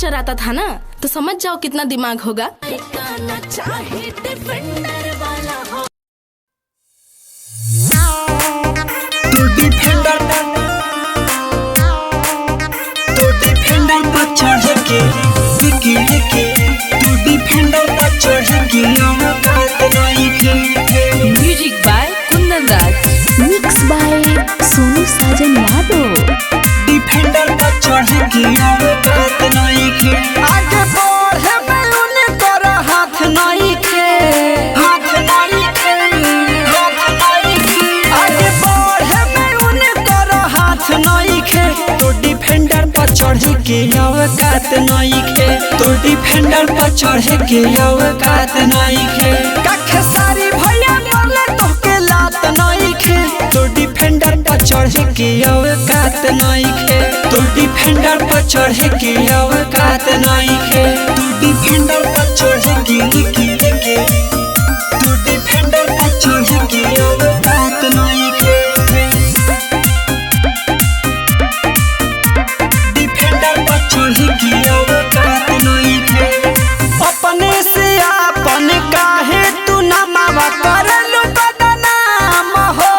चराता था ना, तो समझ जाओ कितना दिमाग होगा। Music by Kundan Raj, mix by Sonu Sajan Yadav. Defender पर चढ़ के औकात नहीं खे, आगे बढ़े बैलून कर हाथ नहीं खे, हाथ नहीं खे, हाथ नहीं खे। आगे बढ़े बैलून कर हाथ नहीं खे, तो डिफेंडर पर चढ़ के औकात नहीं खे, तो डिफेंडर पर चढ़ के औकात नहीं खे। कख सारी भैया बोले तो के लात नहीं खे, तो डिफेंडर पर चढ़ के औकात नहीं खे, तो डिफेंडर पर चढ़ के औकात नहीं खे, तो डिफेंडर पर चढ़ के तो डिफेंडर पर चढ़ के औकात नहीं खे, डिफेंडर पर चढ़ के औकात नहीं खे। अपने से अपन काहे तू ना मावा करलू बदनाम हो,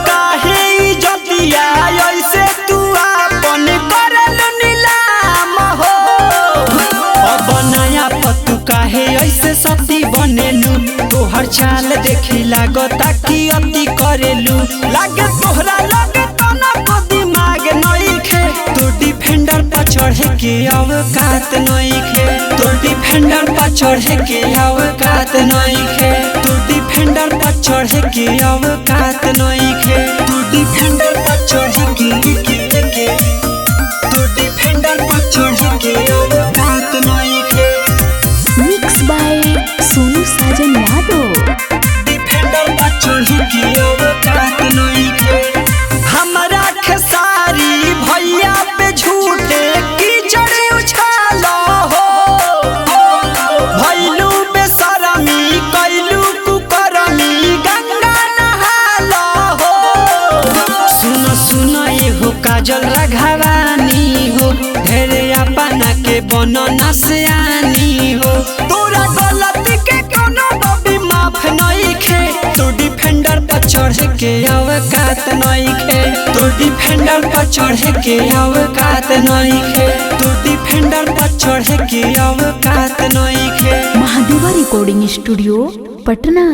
काहे इज्जतिया ऐसे तू अपन करलू नीलाम हो। अब नया पतू काहे ऐसे सती बनेलू, तोहर चाल देखी लागता कि अति करेलू, लागे तोहरा लागे तना को दिमाग नहीं खे, तो डिफेंडर पर चढ़ के औकात नहीं खे, तो डिफेंडर पर चढ़ के औकात नहीं खे, तो डिफेंडर पर चढ़ के औकात नहीं खे, तो डिफेंडर पर चढ़ के तो डिफेंडर पर चढ़ के औकात नहीं खे, mix by Sonu Sajan Yadav. Defender पर चढ़ के औकात नहीं खे। हमरा खेसारी भैया पे झूठे कीचड़ उछाला हो, भैलू बेशरमी कैलू कुकरमी गंगा नहाला हो। सुनो सुनो ये हो काजल राघवानी हो, ढेरे अपना के बनो नसियानी हो, तोरा गलती के कोनो बबी माफ नहीं खे, तो डिफेंडर पर चढ़ के औकात नहीं खे, तो डिफेंडर पर चढ़ के औकात नहीं खे, तो डिफेंडर पर चढ़ के औकात नहीं खे। महादेवा रिकॉर्डिंग स्टूडियो पटना।